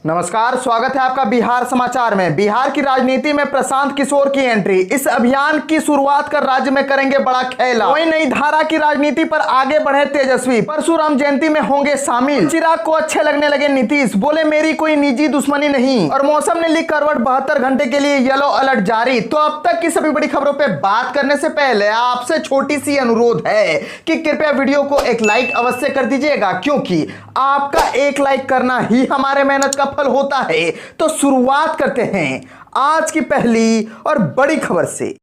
नमस्कार, स्वागत है आपका बिहार समाचार में। बिहार की राजनीति में प्रशांत किशोर की एंट्री। इस अभियान की शुरुआत कर राज्य में करेंगे बड़ा खेला। वहीं नई धारा की राजनीति पर आगे बढ़े तेजस्वी, परशुराम जयंती में होंगे शामिल। चिराग को अच्छे लगने लगे नीतीश, बोले मेरी कोई निजी दुश्मनी नहीं। और मौसम ने ली करवट, 72 घंटे के लिए येलो अलर्ट जारी। तो अब तक की सभी बड़ी खबरों पर बात करने से पहले आपसे छोटी सी अनुरोध है कि कृपया वीडियो को एक लाइक अवश्य कर दीजिएगा, क्योंकि आपका एक लाइक करना ही हमारे मेहनत का फल होता है। तो शुरुआत करते हैं आज की पहली और बड़ी खबर से।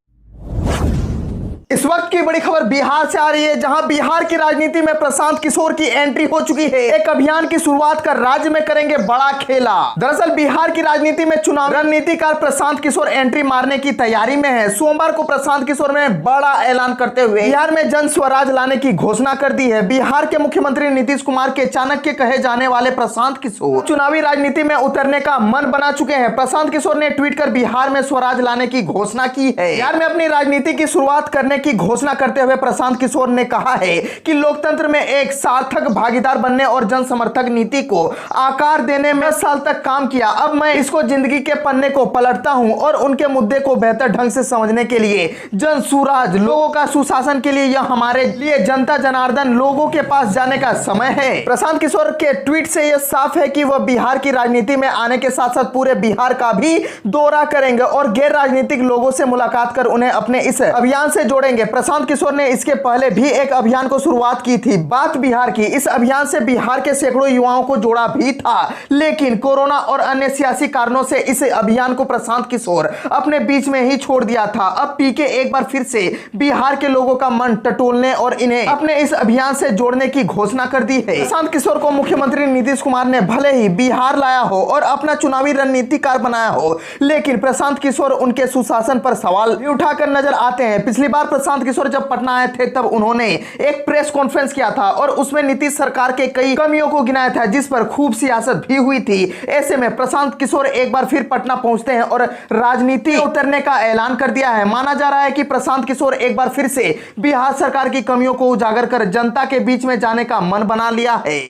इस वक्त की बड़ी खबर बिहार से आ रही है, जहां बिहार की राजनीति में प्रशांत किशोर की एंट्री हो चुकी है। एक अभियान की शुरुआत कर राज्य में करेंगे बड़ा खेला। दरअसल बिहार की राजनीति में चुनाव रणनीतिकार प्रशांत किशोर एंट्री मारने की तैयारी में है। सोमवार को प्रशांत किशोर ने बड़ा ऐलान करते हुए बिहार में जन स्वराज लाने की घोषणा कर दी है। बिहार के मुख्यमंत्री नीतीश कुमार के चाणक्य कहे जाने वाले प्रशांत किशोर चुनावी राजनीति में उतरने का मन बना चुके हैं। प्रशांत किशोर ने ट्वीट कर बिहार में स्वराज लाने की घोषणा की है। बिहार में अपनी राजनीति की शुरुआत करने की घोषणा करते हुए प्रशांत किशोर ने कहा है कि लोकतंत्र में एक सार्थक भागीदार बनने और जन समर्थक नीति को आकार देने में साल तक काम किया। अब मैं इसको जिंदगी के पन्ने को पलटता हूं और उनके मुद्दे को बेहतर ढंग से समझने के लिए जन सुराज, लोगों का सुशासन के लिए यह हमारे लिए जनता जनार्दन लोगों के पास जाने का समय है। प्रशांत किशोर के ट्वीट से यह साफ है कि वह बिहार की राजनीति में आने के साथ साथ पूरे बिहार का भी दौरा करेंगे और गैर राजनीतिक लोगों से मुलाकात कर उन्हें अपने इस अभियान से जोड़ेंगे। प्रशांत किशोर ने इसके पहले भी एक अभियान को शुरुआत की थी, बात बिहार की। इस अभियान से बिहार के सैकड़ों युवाओं को जोड़ा भी था, लेकिन कोरोना और अन्य सियासी कारणों से इस अभियान को प्रशांत किशोर अपने बीच में ही छोड़ दिया था। अब पीके एक बार फिर से बिहार के लोगों का मन टटोलने और इन्हें अपने इस अभियान से जोड़ने की घोषणा कर दी है। प्रशांत किशोर को मुख्यमंत्री नीतीश कुमार ने भले ही बिहार लाया हो और अपना चुनावी रणनीतिकार बनाया हो, लेकिन प्रशांत किशोर उनके सुशासन पर सवाल भी उठाकर नजर आते हैं। पिछली बार प्रशांत किशोर जब पटना आए थे तब उन्होंने एक प्रेस कॉन्फ्रेंस किया था और उसमें नीतीश सरकार के कई कमियों को गिनाया था, जिस पर खूब सियासत भी हुई थी। ऐसे में प्रशांत किशोर एक बार फिर पटना पहुंचते हैं और राजनीति में उतरने का ऐलान कर दिया है। माना जा रहा है कि प्रशांत किशोर एक बार फिर से बिहार सरकार की कमियों को उजागर कर जनता के बीच में जाने का मन बना लिया है।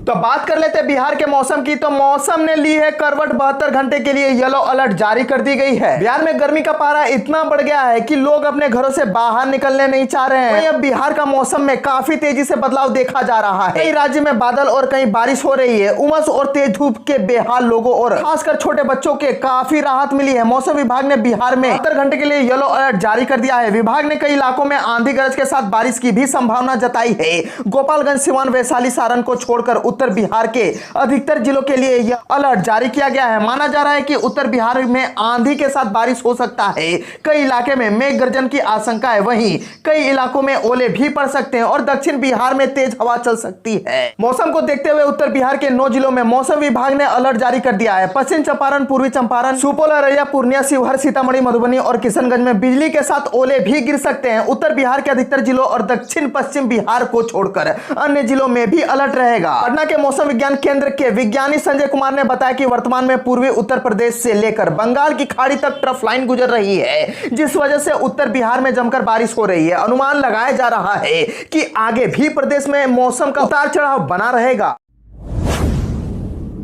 तो बात कर लेते हैं बिहार के मौसम की। तो मौसम ने ली है करवट, 72 घंटे के लिए येलो अलर्ट जारी कर दी गई है। बिहार में गर्मी का पारा इतना बढ़ गया है कि लोग अपने घरों से बाहर निकलने नहीं चाह रहे हैं। अब बिहार का मौसम में काफी तेजी से बदलाव देखा जा रहा है। कई राज्य में बादल और कहीं बारिश हो रही है। उमस और तेज धूप के बेहाल लोगों और खासकर छोटे बच्चों के काफी राहत मिली है। मौसम विभाग ने बिहार में 72 घंटे के लिए येलो अलर्ट जारी कर दिया है। विभाग ने कई इलाकों में आंधी गरज के साथ बारिश की भी संभावना जताई है। गोपालगंज, सिवान, वैशाली, सारण को छोड़कर उत्तर बिहार के अधिकतर जिलों के लिए यह अलर्ट जारी किया गया है। माना जा रहा है कि उत्तर बिहार में आंधी के साथ बारिश हो सकता है। कई इलाके में मेघ गर्जन की आशंका है। वहीं कई इलाकों में ओले भी पड़ सकते हैं और दक्षिण बिहार में तेज हवा चल सकती है। मौसम को देखते हुए उत्तर बिहार के 9 जिलों में मौसम विभाग ने अलर्ट जारी कर दिया है। पश्चिम चंपारण, पूर्वी चंपारण, सुपौल, अररिया, पूर्णिया, शिवहर, सीतामढ़ी, मधुबनी और किशनगंज में बिजली के साथ ओले भी गिर सकते हैं। उत्तर बिहार के अधिकतर जिलों और दक्षिण पश्चिम बिहार को छोड़कर अन्य जिलों में भी अलर्ट रहेगा। पटना के मौसम विज्ञान केंद्र के विज्ञानी संजय कुमार ने बताया कि वर्तमान में पूर्वी उत्तर प्रदेश से लेकर बंगाल की खाड़ी तक ट्रफ लाइन गुजर रही है, जिस वजह से उत्तर बिहार में जमकर बारिश हो रही है। अनुमान लगाया जा रहा है कि आगे भी प्रदेश में मौसम का उतार चढ़ाव बना रहेगा।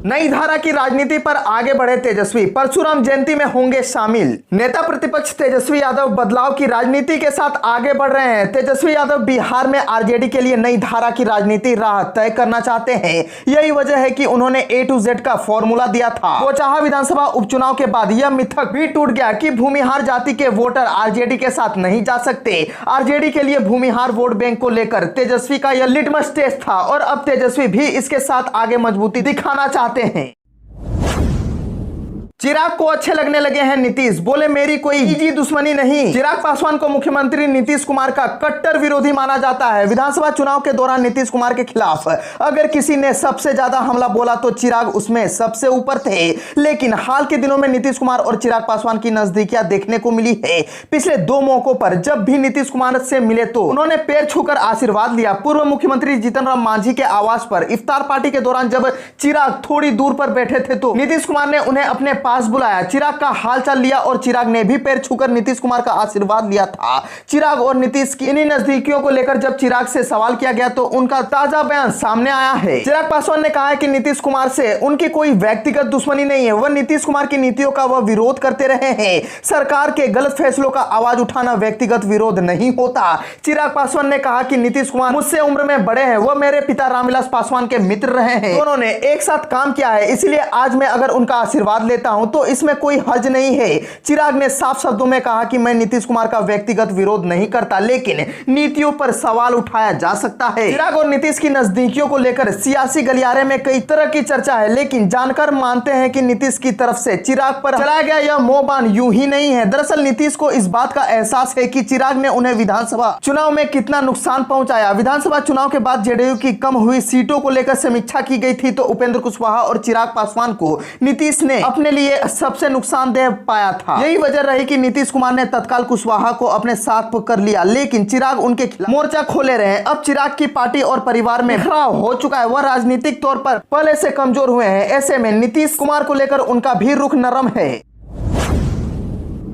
नई धारा की राजनीति पर आगे बढ़े तेजस्वी, परशुराम जयंती में होंगे शामिल। नेता प्रतिपक्ष तेजस्वी यादव बदलाव की राजनीति के साथ आगे बढ़ रहे हैं। तेजस्वी यादव बिहार में आरजेडी के लिए नई धारा की राजनीति राह तय करना चाहते हैं। यही वजह है कि उन्होंने A to Z का फॉर्मूला दिया था। बोचाहा विधानसभा उपचुनाव के बाद यह मिथक भी टूट गया कि भूमिहार जाति के वोटर आरजेडी के साथ नहीं जा सकते। आरजेडी के लिए भूमिहार वोट बैंक को लेकर तेजस्वी का यह लिटमस टेस्ट था और अब तेजस्वी भी इसके साथ आगे मजबूती दिखाना चाहते हैं। चिराग को अच्छे लगने लगे हैं नीतीश, बोले मेरी कोई निजी दुश्मनी नहीं। चिराग पासवान को मुख्यमंत्री नीतीश कुमार का कट्टर विरोधी माना जाता है। विधानसभा चुनाव के दौरान नीतीश कुमार के खिलाफ अगर किसी ने सबसे ज्यादा हमला बोला तो चिराग उसमें सबसे ऊपर थे। लेकिन हाल के दिनों में नीतीश कुमार और चिराग पासवान की नजदीकियां देखने को मिली है। पिछले 2 मौकों पर जब भी नीतीश कुमार से मिले तो उन्होंने पैर छूकर आशीर्वाद लिया। पूर्व मुख्यमंत्री जीतन राम मांझी के आवास पर इफ्तार पार्टी के दौरान जब चिराग थोड़ी दूर पर बैठे थे तो नीतीश कुमार ने उन्हें अपने पास बुलाया, चिराग का हालचाल लिया और चिराग ने भी पैर छूकर नीतीश कुमार का आशीर्वाद लिया था। चिराग और नीतीश की इन्हीं नजदीकियों को लेकर जब चिराग से सवाल किया गया तो उनका ताजा बयान सामने आया है। चिराग पासवान ने कहा है कि नीतीश कुमार से उनकी कोई व्यक्तिगत दुश्मनी नहीं है, वह नीतीश कुमार की नीतियों का वह विरोध करते रहे हैं। सरकार के गलत फैसलों का आवाज उठाना व्यक्तिगत विरोध नहीं होता। चिराग पासवान ने कहा कि नीतीश कुमार मुझसे उम्र में बड़े हैं, वह मेरे पिता रामविलास पासवान के मित्र रहे हैं, दोनों ने एक साथ काम किया है, इसलिए आज मैं अगर उनका आशीर्वाद लेता हूं तो इसमें कोई हर्ज नहीं है। चिराग ने साफ शब्दों में कहा कि मैं नीतीश कुमार का व्यक्तिगत विरोध नहीं करता, लेकिन नीतियों पर सवाल उठाया जा सकता है। चिराग और नीतीश की नजदीकियों को लेकर सियासी गलियारे में कई तरह की चर्चा है, लेकिन जानकार मानते हैं कि नीतीश की तरफ से चिराग पर चलाया गया यह मोहबान यूं ही नहीं है। दरअसल नीतीश को इस बात का एहसास है कि चिराग ने उन्हें विधानसभा चुनाव में कितना नुकसान पहुंचाया। विधानसभा चुनाव के बाद जेडीयू की कम हुई सीटों को लेकर समीक्षा की गई थी तो उपेंद्र कुशवाहा और चिराग पासवान को नीतीश ने अपने लिए सबसे नुकसानदेह पाया था। यही वजह रही कि नीतीश कुमार ने तत्काल कुशवाहा को अपने साथ कर लिया, लेकिन चिराग उनके खिलाफ मोर्चा खोले रहे। अब चिराग की पार्टी और परिवार में खराब हो चुका है, वह राजनीतिक तौर पर पहले से कमजोर हुए हैं। ऐसे में नीतीश कुमार को लेकर उनका भी रुख नरम है।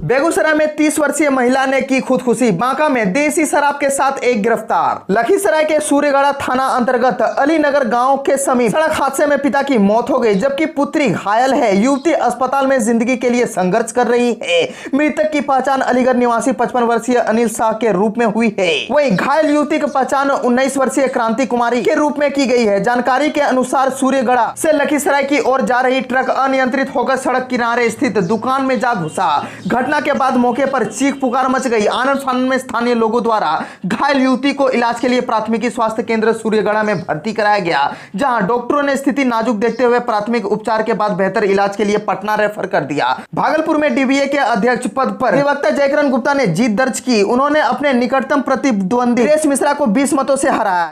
बेगूसराय में 30 वर्षीय महिला ने की खुदकुशी, बांका में देसी शराब के साथ एक गिरफ्तार। लखीसराय के सूर्यगढ़ा थाना अंतर्गत अलीनगर गांव के समीप सड़क हादसे में पिता की मौत हो गई, जबकि पुत्री घायल है। युवती अस्पताल में जिंदगी के लिए संघर्ष कर रही है। मृतक की पहचान अलीगढ़ निवासी 55 वर्षीय अनिल शाह के रूप में हुई है। वहीं घायल युवती की पहचान 19 वर्षीय क्रांति कुमारी के रूप में की गई है। जानकारी के अनुसार सूर्यगढ़ा से लखीसराय की ओर जा रही ट्रक अनियंत्रित होकर सड़क किनारे स्थित दुकान में जा घुसा। घटना के बाद मौके पर चीख पुकार मच गई। आनंद फानंद में स्थानीय लोगों द्वारा घायल युवती को इलाज के लिए प्राथमिकी स्वास्थ्य केंद्र सूर्यगढ़ा में भर्ती कराया गया, जहां डॉक्टरों ने स्थिति नाजुक देखते हुए प्राथमिक उपचार के बाद बेहतर इलाज के लिए पटना रेफर कर दिया। भागलपुर में डीबीए के अध्यक्ष पद पर अधिवक्ता जयकिरण गुप्ता ने जीत दर्ज की। उन्होंने अपने निकटतम प्रतिद्वंदी दिनेश मिश्रा को 20 मतों से हराया।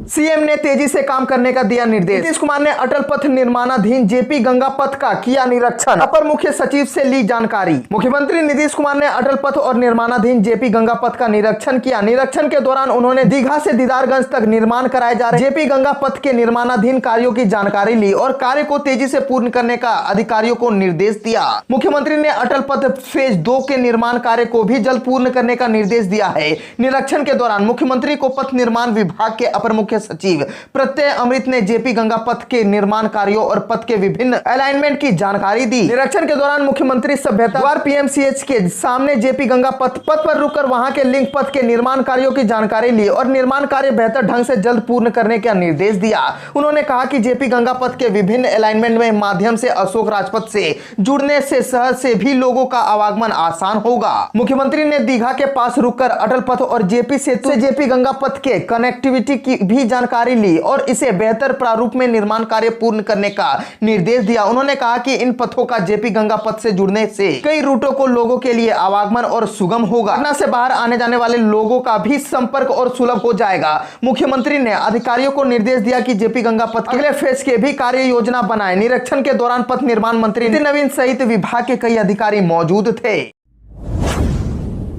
सीएम ने तेजी से काम करने का दिया निर्देश। नीतीश कुमार ने अटल पथ निर्माणाधीन जेपी गंगा पथ का किया निरीक्षण, अपर मुख्य सचिव से ली जानकारी। मुख्यमंत्री नीतीश कुमार ने अटल पथ और निर्माणाधीन जेपी गंगा पथ का निरीक्षण किया। निरीक्षण के दौरान उन्होंने दीघा से दीदारगंज तक निर्माण कराए जा रहे जेपी गंगा पथ के निर्माणाधीन कार्यों की जानकारी ली और कार्य को तेजी से पूर्ण करने का अधिकारियों को निर्देश दिया। मुख्यमंत्री ने अटल पथ फेज 2 के निर्माण कार्य को भी जल्द पूर्ण करने का निर्देश दिया है। निरीक्षण के दौरान मुख्यमंत्री को पथ निर्माण विभाग के अपर मुख्य सचिव प्रत्यय अमृत ने जेपी गंगा पथ के निर्माण कार्यों और पथ के विभिन्न अलाइनमेंट की जानकारी दी। निरीक्षण के दौरान मुख्यमंत्री सभ्यता द्वार पीएमसीएच के सामने जेपी गंगा पथ पर रुककर वहां के लिंक पथ के निर्माण कार्यों की जानकारी ली और निर्माण कार्य बेहतर ढंग से जल्द पूर्ण करने का निर्देश दिया। उन्होंने कहा कि जेपी गंगा पथ के विभिन्न अलाइनमेंट में माध्यम से अशोक राजपथ से जुड़ने से शहर से भी लोगों का आवागमन आसान होगा। मुख्यमंत्री ने दीघा के पास रुककर अटल पथ और जेपी सेतु से जेपी गंगा पथ के कनेक्टिविटी की भी जानकारी ली और इसे बेहतर प्रारूप में निर्माण कार्य पूर्ण करने का निर्देश दिया। उन्होंने कहा कि इन पथों का जेपी गंगा पथ से जुड़ने से कई रूटों को लोगों के लिए आवागमन और सुगम होगा। पटना से बाहर आने जाने वाले लोगों का भी संपर्क और सुलभ हो जाएगा। मुख्यमंत्री ने अधिकारियों को निर्देश दिया कि जेपी गंगा पथ के अगले फेज के भी कार्य योजना बनाए। निरीक्षण के दौरान पथ निर्माण मंत्री नितिन नवीन सहित विभाग के कई अधिकारी मौजूद थे।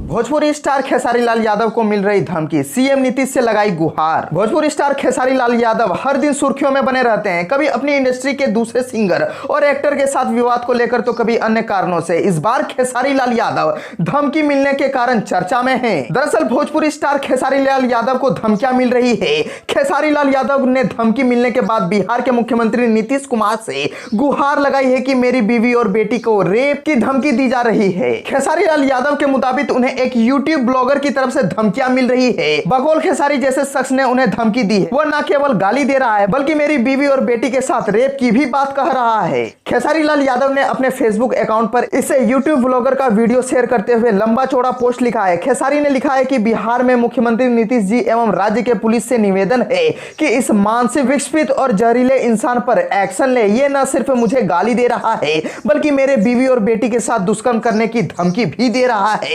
भोजपुरी स्टार खेसारी लाल यादव को मिल रही धमकी, सीएम नीतीश से लगाई गुहार। भोजपुरी स्टार खेसारी लाल यादव हर दिन सुर्खियों में बने रहते हैं, कभी अपनी इंडस्ट्री के दूसरे सिंगर और एक्टर के साथ विवाद को लेकर तो कभी अन्य कारणों से। इस बार खेसारी लाल यादव धमकी मिलने के कारण चर्चा में हैं। दरअसल भोजपुरी स्टार खेसारी लाल यादव को धमकियां मिल रही है। खेसारी लाल यादव ने धमकी मिलने के बाद बिहार के मुख्यमंत्री नीतीश कुमार से गुहार लगाई है कि मेरी बीवी और बेटी को रेप की धमकी दी जा रही है। खेसारी लाल यादव के मुताबिक उन्हें एक यूट्यूब ब्लॉगर की तरफ से धमकियां मिल रही है। बघोल खेसारी जैसे शख्स ने उन्हें धमकी दी है। वह न केवल गाली दे रहा है बल्कि मेरी बीवी और बेटी के साथ रेप की भी बात कह रहा है। खेसारी लाल यादव ने अपने फेसबुक अकाउंट पर इसे यूट्यूब ब्लॉगर का वीडियो शेयर करते हुए लंबा चौड़ा पोस्ट लिखा है। खेसारी ने लिखा है कि बिहार में मुख्यमंत्री नीतीश जी एवं राज्य के पुलिस से निवेदन है कि इस मानसिक विक्षिप्त और जहरीले इंसान पर एक्शन ले। ये न सिर्फ मुझे गाली दे रहा है बल्कि मेरे बीवी और बेटी के साथ दुष्कर्म करने की धमकी भी दे रहा है।